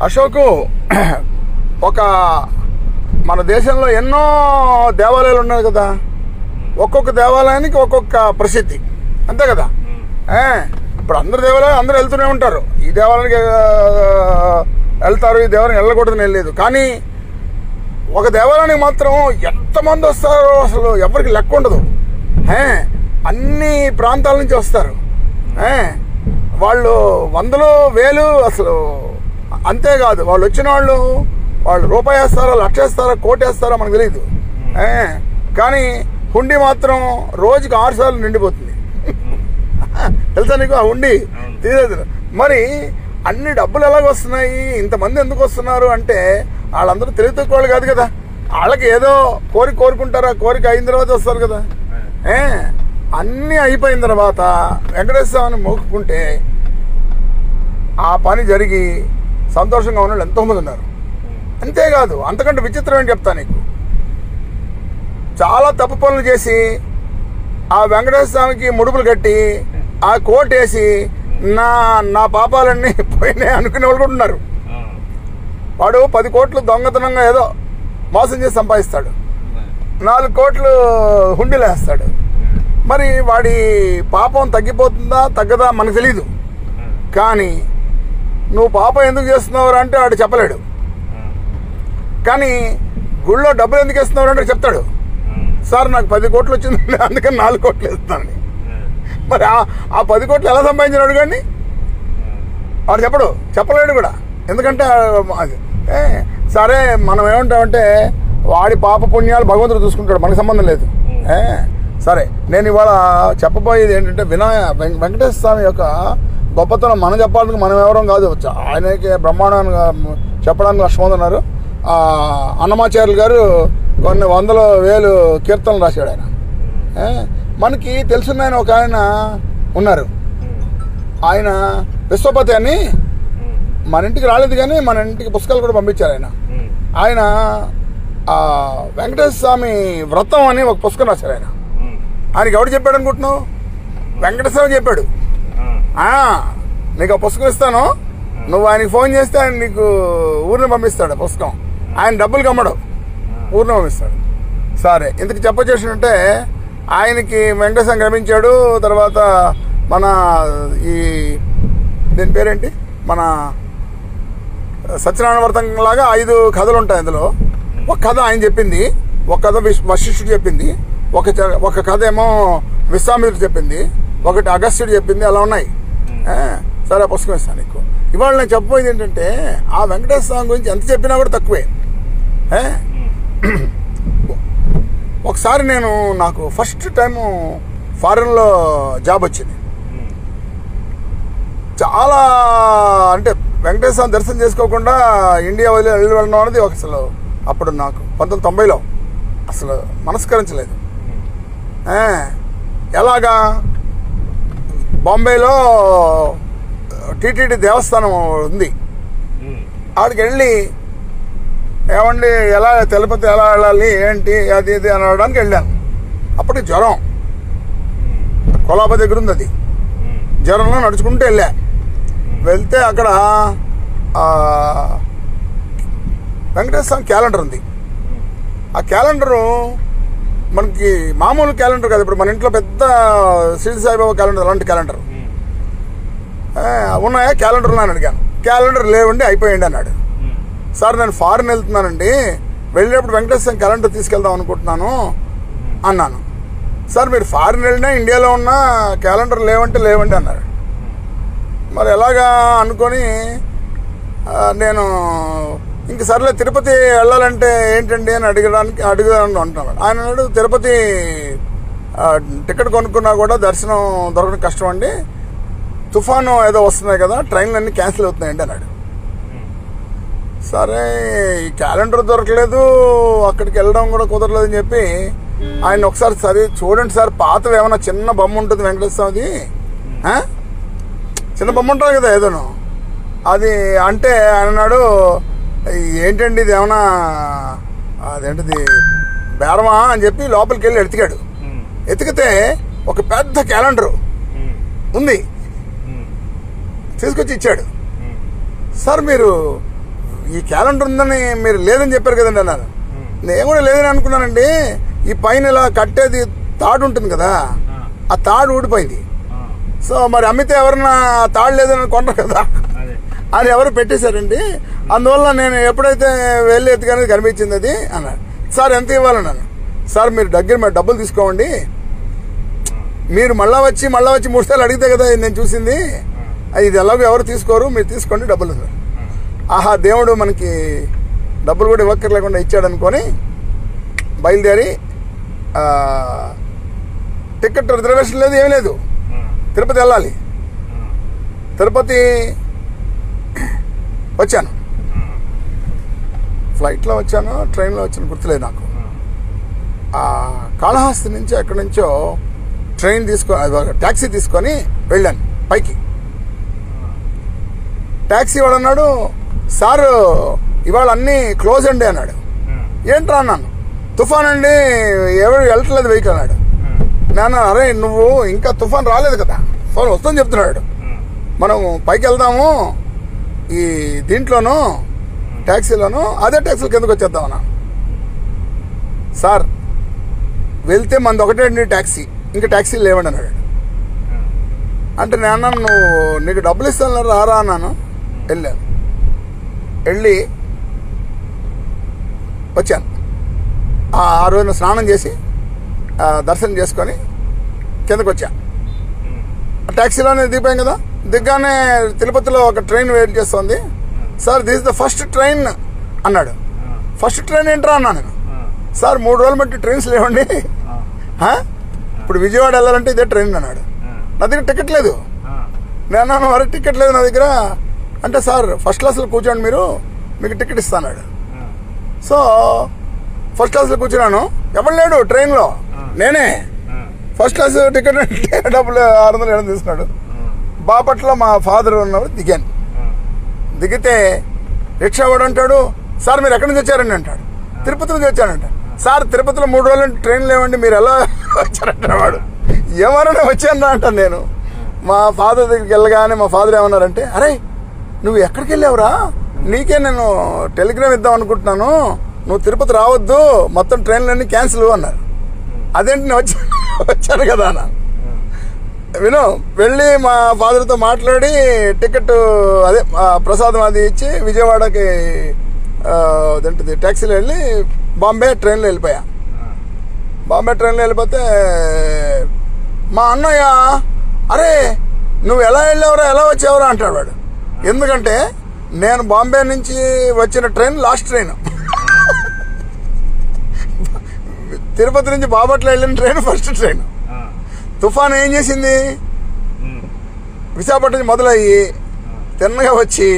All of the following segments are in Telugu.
అశోకు, ఒక మన దేశంలో ఎన్నో దేవాలయాలు ఉన్నాయి కదా, ఒక్కొక్క దేవాలయానికి ఒక్కొక్క ప్రసిద్ధి, అంతే కదా. ఇప్పుడు అందరు దేవాలయాలు అందరూ వెళ్తూనే ఉంటారు, ఈ దేవాలయానికి వెళ్తారు, ఈ దేవాలయం వెళ్ళకూడదని వెళ్ళలేదు. కానీ ఒక దేవాలయానికి మాత్రం ఎంతమంది వస్తారో అసలు ఎవరికి లెక్క ఉండదు. అన్ని ప్రాంతాల నుంచి వస్తారు వాళ్ళు, వందలు వేలు అసలు. అంతేకాదు, వాళ్ళు వచ్చిన వాళ్ళు రూపాయి వేస్తారా, లక్ష వేస్తారా, కోటి వేస్తారా మనకు తెలియదు. కానీ హుండీ మాత్రం రోజుకి 6 సార్లు నిండిపోతుంది. తెలుసా నీకు ఆ హుండీ తీసేది? మరి అన్ని డబ్బులు ఎలాగ వస్తున్నాయి, ఇంతమంది ఎందుకు వస్తున్నారు అంటే వాళ్ళందరూ తెలివి తక్కువ వాళ్ళు కాదు కదా. వాళ్ళకి ఏదో కోరుకుంటారు, ఆ కోరిక అయిన తర్వాత వస్తారు కదా. అన్నీ అయిపోయిన తర్వాత వెంకటేశ్వర స్వామిని మొక్కుకుంటే ఆ పని జరిగి సంతోషంగా ఉన్న వాళ్ళు ఎంతోమంది ఉన్నారు. అంతేకాదు, అంతకంటే విచిత్రం ఏంటి చెప్తా నీకు. చాలా తప్పు పనులు చేసి ఆ వెంకటేశ్వర స్వామికి ముడుపులు కట్టి ఆ కోట్ వేసి నా పాపాలన్నీ పోయినాయి అనుకునే వాళ్ళు కూడా ఉన్నారు. వాడు 10 కోట్లు దొంగతనంగా ఏదో మోసం చేసి సంపాదిస్తాడు, 4 కోట్లు హుండీలో వేస్తాడు. మరి వాడి పాపం తగ్గిపోతుందా తగ్గదా మనకు తెలీదు. కానీ నువ్వు పాపం ఎందుకు చేస్తున్నావు అంటే వాడు చెప్పలేడు. కానీ గుళ్ళో డబ్బులు ఎందుకు వేస్తున్నావు అంటే చెప్తాడు, సార్ నాకు 10 కోట్లు వచ్చిందండి అందుకని 4 కోట్లు వేస్తానని. మరి ఆ 10 కోట్లు ఎలా సంపాదించినాడు కానీ వాడు చెప్పలేడు కూడా. ఎందుకంటే సరే మనం ఏమంటామంటే వాడి పాప పుణ్యాలు భగవంతుడు చూసుకుంటాడు, మనకు సంబంధం లేదు. సరే, నేను ఇవాళ చెప్పబోయేది ఏంటంటే వెంకటేశ్వర స్వామి యొక్క గొప్పతనం మనం చెప్పడానికి మనం ఎవరం కాదు, ఆయనకి బ్రహ్మాండంగా చెప్పడానికి లక్ష్మణ్ ఉన్నారు. అన్నమాచార్యులు గారు కొన్ని 100,000 కీర్తనలు రాశాడు ఆయన. మనకి తెలుసున్న ఆయన ఒక ఆయన ఉన్నారు, ఆయన విశ్వపతి అని. మన ఇంటికి రాలేదు కానీ మన ఇంటికి పుస్తకాలు కూడా పంపించారు ఆయన. ఆయన వెంకటేశ్వర స్వామి వ్రతం అని ఒక పుస్తకం రాశారు ఆయన. ఆయనకి ఎవడు చెప్పాడు అనుకుంటున్నావు? వెంకటేశ్వర స్వామి చెప్పాడు. నీకు ఆ పుస్తకం ఇస్తాను, నువ్వు ఆయనకి ఫోన్ చేస్తే ఆయన నీకు ఊరిని పంపిస్తాడు పుస్తకం. ఆయన డబ్బులు కమ్మడు, ఊరిని పంపిస్తాడు. సరే, ఇంతకు చెప్పొచ్చేసిందంటే ఆయనకి వెంకటేశ్వరం గమనించాడు. తర్వాత మన దీని పేరేంటి, మన సత్యనారాయణ వ్రతం లాగా 5 కథలు ఉంటాయి. అందులో ఒక కథ ఆయన చెప్పింది, ఒక కథ వశిష్ఠుడు చెప్పింది, ఒక కథ ఏమో విశ్వామిత్రుడు చెప్పింది, ఒకటి అగస్త్యుడు చెప్పింది, అలా ఉన్నాయి. సరే, ఆ పుస్తకం ఇస్తాను నీకు. ఇవాళ నేను చెప్పబోయేది ఏంటంటే ఆ వెంకటేశ్వర స్వామి గురించి ఎంత చెప్పినా కూడా తక్కువే. ఒకసారి నాకు ఫస్ట్ టైము ఫారెన్లో జాబ్ వచ్చింది. చాలా అంటే వెంకటేశ్వర స్వామి దర్శనం చేసుకోకుండా ఇండియా వెళ్ళడం అనేది అసలు అప్పుడు నాకు 1990లో అసలు మనస్కరించలేదు. ఎలాగా, బాంబేలో టీటీడీ దేవస్థానం ఉంది, ఆడికి వెళ్ళి ఏమండి ఎలా తిరుపతి ఎలా వెళ్ళాలి ఏంటి అది ఇది అనడానికి వెళ్ళాను. అప్పటికి జ్వరం, కొలాబా దగ్గర ఉంది, అది జ్వరంలో నడుచుకుంటూ వెళ్తే అక్కడ వెంకటేశ్వర స్వామి క్యాలెండర్ ఉంది. ఆ క్యాలెండరు మనకి మామూలు క్యాలెండర్ కాదు, ఇప్పుడు మన ఇంట్లో పెద్ద శ్రీ సాయిబాబా క్యాలెండర్, అలాంటి క్యాలెండర్ ఉన్నాయా, క్యాలెండర్ ఉన్నాయని అడిగాను. క్యాలెండర్ లేవండి, అయిపోయింది అన్నాడు. సార్ నేను ఫారెన్ వెళ్తున్నానండి, వెళ్ళేటప్పుడు వెంకటేశ్వర క్యాలెండర్ తీసుకెళ్దాం అనుకుంటున్నాను అన్నాను. సార్ మీరు ఫారెన్ వెళ్ళినా ఇండియాలో ఉన్న క్యాలెండర్ లేవండి అన్నారు. మరి ఎలాగా అనుకొని నేను ఇంక సర్లే తిరుపతి వెళ్ళాలంటే ఏంటండి అని అడిగాను అంటున్నాను. ఆయన అన్నాడు, తిరుపతి టికెట్ కొనుక్కున్నా కూడా దర్శనం దొరకడం కష్టం అండి, తుఫాను ఏదో వస్తున్నాయి కదా, ట్రైన్లు అన్నీ క్యాన్సిల్ అవుతున్నాయండి అన్నాడు. సరే, ఈ క్యాలెండర్ దొరకలేదు, అక్కడికి వెళ్ళడం కూడా కుదరలేదని చెప్పి ఆయన ఒకసారి సరే చూడండి సార్, పాతవి ఏమైనా చిన్న బొమ్మ ఉంటుంది వెంకటేశ్వర స్వామిది, చిన్న బొమ్మ ఉంటుంది కదా ఏదోను, అది అంటే ఆయన అన్నాడు, ఏంటండి ఇది ఏమన్నా అదేంటిది బేరమా అని చెప్పి లోపలికి వెళ్ళి ఎతికాడు. ఎతికితే ఒక పెద్ద క్యాలెండరు ఉంది, తీసుకొచ్చి ఇచ్చాడు. సార్ మీరు ఈ క్యాలెండర్ ఉందని మీరు లేదని చెప్పారు కదండి అన్నారు. నేను కూడా లేదని అనుకున్నానండి. ఈ పైన ఇలా కట్టేది తాడు ఉంటుంది కదా, ఆ తాడు ఊడిపోయింది. సో మరి అమ్మితే ఎవరన్నా తాడు లేదని కొనరు కదా అని ఎవరు పెట్టేశారండి. అందువల్ల నేను ఎప్పుడైతే వెళ్ళి ఎత్తుకనేది కనిపించింది అది అన్నారు. సార్ ఎంత ఇవ్వాలన్నాను. సార్ మీరు దగ్గర డబ్బులు తీసుకోండి, మీరు మళ్ళా వచ్చి 3 సార్లు అడిగితే కదా నేను చూసింది, ఇది ఎలాగో ఎవరు తీసుకోరు, మీరు తీసుకోండి డబ్బులు. ఆహా, దేవుడు మనకి డబ్బులు కూడా ఇవ్వక్కర్లేకుండా ఇచ్చాడు అనుకొని బయలుదేరి టికెట్ రిజర్వేషన్ లేదు, ఏమీ లేదు. తిరుపతి వెళ్ళాలి. తిరుపతి వచ్చాను, ఫ్లైట్లో వచ్చాను, ట్రైన్లో వచ్చాను, గుర్తులేదు నాకు. కాళహస్తి నుంచి ఎక్కడి నుంచో ట్యాక్సీ తీసుకొని వెళ్ళాను పైకి. ట్యాక్సీ వాడు అన్నాడు, సారు ఇవాళ అన్నీ క్లోజ్ అండి అన్నాడు. ఏంట్రా అన్నాను. తుఫాన్ అండి, ఎవరు వెళ్ళట్లేదు వెహికల్ అన్నాడు. నేను అరే నువ్వు ఇంకా తుఫాన్ రాలేదు కదా, తుఫాన్ వస్తుందని చెప్తున్నాడు. మనం పైకి వెళ్దాము ఈ దీంట్లోనూ ట్యాక్సీలోనూ, అదే ట్యాక్సీలు కిందకు వచ్చేద్దామన్నా. సార్ వెళ్తే మనది ఒకటే అండి ట్యాక్సీ, ఇంకా ట్యాక్సీలు లేవండి అన్నాడు. అంటే నేను నీకు డబ్బులు ఇస్తాను రారా అన్నాను. వెళ్ళాను, వెళ్ళి వచ్చాను. ఆ రోజున స్నానం చేసి దర్శనం చేసుకొని కిందకు వచ్చా. ట్యాక్సీలోనే దిగిపోయాం కదా. దిగ్గానే తిరుపతిలో ఒక ట్రైన్ వెయిట్ చేస్తుంది. Sir this is the first train అన్నాడు. ఫస్ట్ ట్రైన్ ఏంట్రా అన్నా నేను. సార్ 3 రోజులు బట్టి ట్రైన్స్ లేవండి, ఇప్పుడు విజయవాడ వెళ్ళాలంటే ఇదే ట్రైన్ అన్నాడు. నా దగ్గర టికెట్ లేదు. నేను మరి టికెట్ లేదు నా దగ్గర అంటే, సార్ ఫస్ట్ క్లాస్లో కూర్చోండి మీరు, మీకు టికెట్ ఇస్తాడు. సో ఫస్ట్ క్లాస్లో కూర్చున్నాను. ఎవరు లేడు ట్రైన్లో, నేనే. ఫస్ట్ క్లాస్ టికెట్ అంటే డబ్బులు 600 తీసుకున్నాడు. బాపట్ల మా ఫాదర్ ఉన్నప్పుడు దిగాను. దిగితే రిక్షా వాడు అంటాడు, సార్ మీరు ఎక్కడి నుంచి వచ్చారండి అంటాడు. తిరుపతి నుంచి వచ్చానంట. సార్ తిరుపతిలో 3 రోజులు ట్రైన్ లేవండి, మీరు ఎలా వచ్చారంట. వాడు ఏమన్నా వచ్చాను అంటాను నేను. మా ఫాదర్ దగ్గరికి వెళ్ళగానే మా ఫాదర్ ఏమన్నారంటే, అరే నువ్వు ఎక్కడికి వెళ్ళావురా, నీకే నేను టెలిగ్రామ్ ఇద్దాం అనుకుంటున్నాను, నువ్వు తిరుపతి రావద్దు, మొత్తం ట్రైన్లన్నీ క్యాన్సిల్ అన్నారు. అదేంటి నేను వచ్చాను కదా అన్న. విను, వెళ్ళి మా ఫాదర్తో మాట్లాడి టికెట్ అదే ప్రసాదం అది ఇచ్చి విజయవాడకి అదేంటిది ట్యాక్సీలో వెళ్ళి బాంబే ట్రైన్లో వెళ్ళిపోయా. బాంబే ట్రైన్లో వెళ్ళిపోతే మా అన్నయ్య, అరే నువ్వు ఎలా వెళ్ళావురా, ఎలా వచ్చావురా అంటాడు వాడు. ఎందుకంటే నేను బాంబే నుంచి వచ్చిన ట్రైన్ లాస్ట్ ట్రైన్, తిరుపతి నుంచి బాపట్ల వెళ్ళిన ట్రైన్ ఫస్ట్ ట్రైన్. తుఫాన్ ఏం చేసింది, విశాఖపట్నం నుంచి మొదలయ్యి తిన్నగా వచ్చి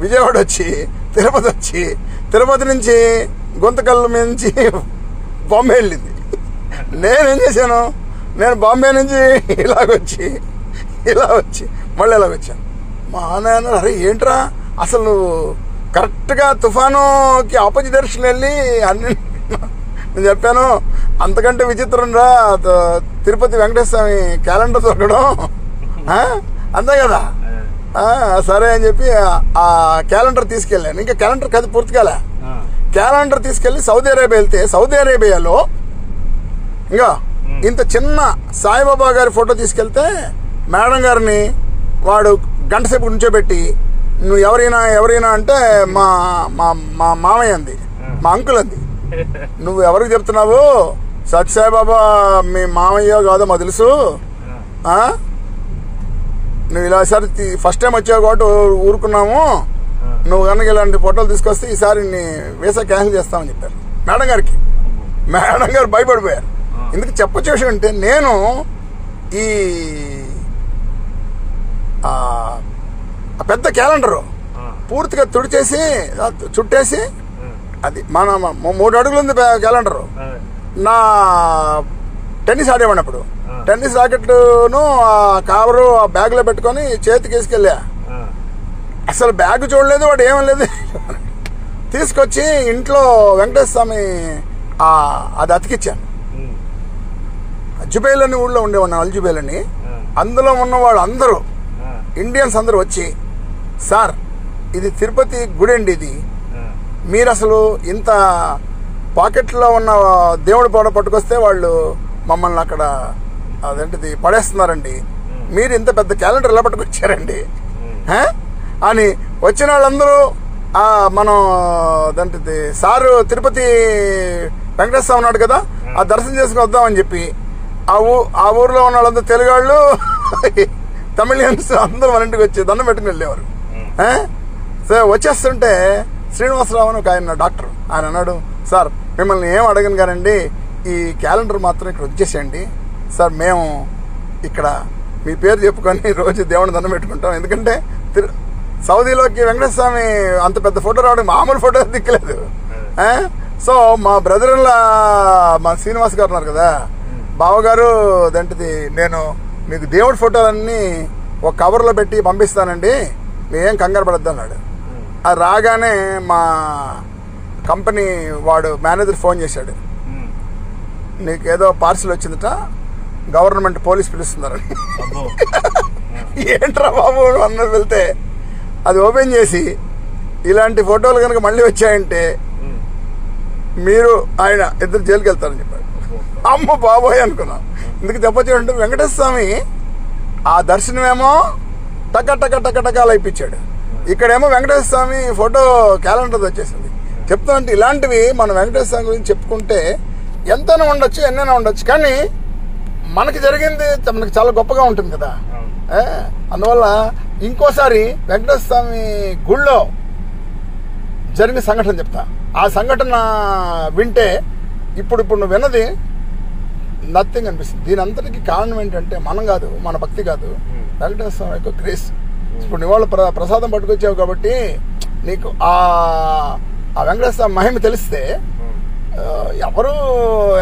విజయవాడ వచ్చి తిరుపతి వచ్చి తిరుపతి నుంచి గుంతకల్లు నుంచి బాంబే వెళ్ళింది. నేనేం చేశాను, నేను బాంబే నుంచి ఇలాగొచ్చి మళ్ళీ ఇలాగొచ్చాను. మా నాన్న అరే ఏంట్రా అసలు నువ్వు కరెక్ట్గా తుఫానుకి ఆపోజిట్ డైరెక్షన్ వెళ్ళి అన్ని నేను చెప్పాను. అంతకంటే విచిత్రం రా తిరుపతి వెంకటేశ్వర స్వామి క్యాలెండర్ దొరకడం, అంతే కదా. సరే అని చెప్పి ఆ క్యాలెండర్ తీసుకెళ్ళాను. ఇంకా క్యాలెండర్ కథ పూర్తి కాలే. క్యాలెండర్ తీసుకెళ్ళి సౌదీ అరేబియా వెళ్తే సౌదీ అరేబియాలో ఇంకా ఇంత చిన్న సాయిబాబా గారి ఫోటో తీసుకెళ్తే మేడం గారిని వాడు గంట సేపు నుంచోబెట్టి, నువ్వు ఎవరైనా అంటే మా మామయ్య అంది, మా అంకుల్ అంది. నువ్వు ఎవరికి చెప్తున్నావు, సత్యసాయిబాబా మీ మామయ్య కాదో మాకు తెలుసు, నువ్వు ఇలా ఈసారి ఫస్ట్ టైం వచ్చావు కాబట్టి ఊరుకున్నాము, నువ్వు కనుక ఇలాంటి ఫోటోలు తీసుకొస్తే ఈసారి వీసా క్యాన్సిల్ చేస్తామని చెప్పారు మేడం గారికి. మేడం గారు భయపడిపోయారు. ఎందుకు చెప్పొచ్చే విషయం అంటే, నేను ఈ పెద్ద క్యాలెండరు పూర్తిగా చుట్టేసి అది మన 3 అడుగులు ఉంది క్యాలెండరు. నా టెన్నిస్ ఆడేవాడినప్పుడు టెన్నిస్ రాకెట్ను ఆ కవరు ఆ బ్యాగ్లో పెట్టుకొని చేతికి తీసుకెళ్ళా. అసలు బ్యాగ్ చూడలేదు, వాడు ఏమీ లేదు. తీసుకొచ్చి ఇంట్లో వెంకటేశ్వర స్వామి అది అతికిచ్చాను. అజ్జుబేలని ఊళ్ళో ఉండేవాడిని, అల్జుబేలని. అందులో ఉన్న వాళ్ళు అందరూ ఇండియన్స్ అందరూ వచ్చి, సార్ ఇది తిరుపతి గుడి అండి. ఇది మీరు అసలు ఇంత పాకెట్లో ఉన్న దేవుడి పడ పట్టుకొస్తే వాళ్ళు మమ్మల్ని అక్కడ అదేంటిది పడేస్తున్నారండి. మీరు ఇంత పెద్ద క్యాలెండర్ ఎలా పట్టుకొచ్చారండి అని వచ్చిన వాళ్ళందరూ మనం అదేంటిది సారు తిరుపతి వెంకటేశ్వర స్వామి ఉన్నాడు కదా, ఆ దర్శనం చేసుకుని వద్దామని చెప్పి ఆ ఊర్లో ఉన్న వాళ్ళందరూ తెలుగు వాళ్ళు తమిళియన్స్ అందరూ మన ఇంటికి వచ్చి దండం పెట్టుకుని వెళ్ళేవారు. సో వచ్చేస్తుంటే శ్రీనివాసరావు అని ఒక ఆయన డాక్టర్, ఆయన అన్నాడు, సార్ మిమ్మల్ని ఏం అడగను కానండి, ఈ క్యాలెండర్ మాత్రం ఇక్కడ వచ్చేసేయండి సార్, మేము ఇక్కడ మీ పేరు చెప్పుకొని రోజు దేవుని దండం పెట్టుకుంటాం. ఎందుకంటే సౌదీలోకి వెంకటేశ్వర స్వామి అంత పెద్ద ఫోటో రావడం మామూలు ఫోటో దిక్కలేదు. సో మా బ్రదర్లా మా శ్రీనివాస్ గారు ఉన్నారు కదా, బావగారు అదేంటిది నేను మీకు దేవుడి ఫోటోలన్నీ ఒక కవర్లో పెట్టి పంపిస్తానండి, మీరేం కంగారు పడద్దు అన్నాడు. అది రాగానే మా కంపెనీ వాడు మేనేజర్ ఫోన్ చేశాడు, నీకేదో పార్సిల్ వచ్చిందట, గవర్నమెంట్ పోలీస్ పిలుస్తున్నారని. ఏంట్రా బాబు అన్నది వెళ్తే అది ఓపెన్ చేసి ఇలాంటి ఫోటోలు కనుక మళ్ళీ వచ్చాయంటే మీరు ఆయన ఇద్దరు జైలుకి వెళ్తారని చెప్పాడు. అమ్మ బాబోయ్ అనుకున్నాం. ఎందుకు చెప్పొచ్చాడంటే వెంకటేశ్వర స్వామి ఆ దర్శనమేమో టక టక టక టకాలు అయిపించాడు, ఇక్కడేమో వెంకటేశ్వర స్వామి ఫోటో క్యాలెండర్ వచ్చేసింది. చెప్తానంటే ఇలాంటివి మన వెంకటేశ్వర స్వామి గురించి చెప్పుకుంటే ఎంతైనా ఉండొచ్చు, ఎన్నైనా ఉండొచ్చు, కానీ మనకి జరిగింది మనకి చాలా గొప్పగా ఉంటుంది కదా. అందువల్ల ఇంకోసారి వెంకటేశ్వర స్వామి గుళ్ళో జరిగిన సంఘటన చెప్తా. ఆ సంఘటన వింటే ఇప్పుడు నువ్వు విన్నది నథింగ్ అనిపిస్తుంది. దీని అంతటికి కారణం ఏంటంటే మనం కాదు, మన భక్తి కాదు, వెంకటేశ్వర స్వామి యొక్క గ్రేస్. ఇప్పుడు నివాళ ప్రసాదం పట్టుకొచ్చావు కాబట్టి నీకు ఆ వెంకటేశ్వర స్వామి మహిమ తెలిస్తే ఎవరు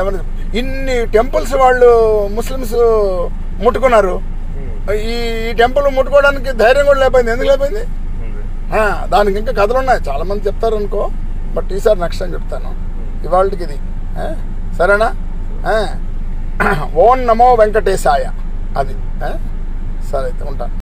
ఏమన్నా ఇన్ని టెంపుల్స్ వాళ్ళు ముస్లిమ్స్ ముట్టుకున్నారు, ఈ టెంపుల్ ముట్టుకోవడానికి ధైర్యం కూడా లేకపోయింది. ఎందుకు లేకపోయింది? దానికి ఇంకా కథలు ఉన్నాయి, చాలా మంది చెప్తారు అనుకో, బట్ ఈసారి నెక్స్ట్ టైం చెప్తాను. ఇవాళకి ఇది సరేనా? ఓం నమో వెంకటేశాయ, అది సరే అయితే ఉంటాను.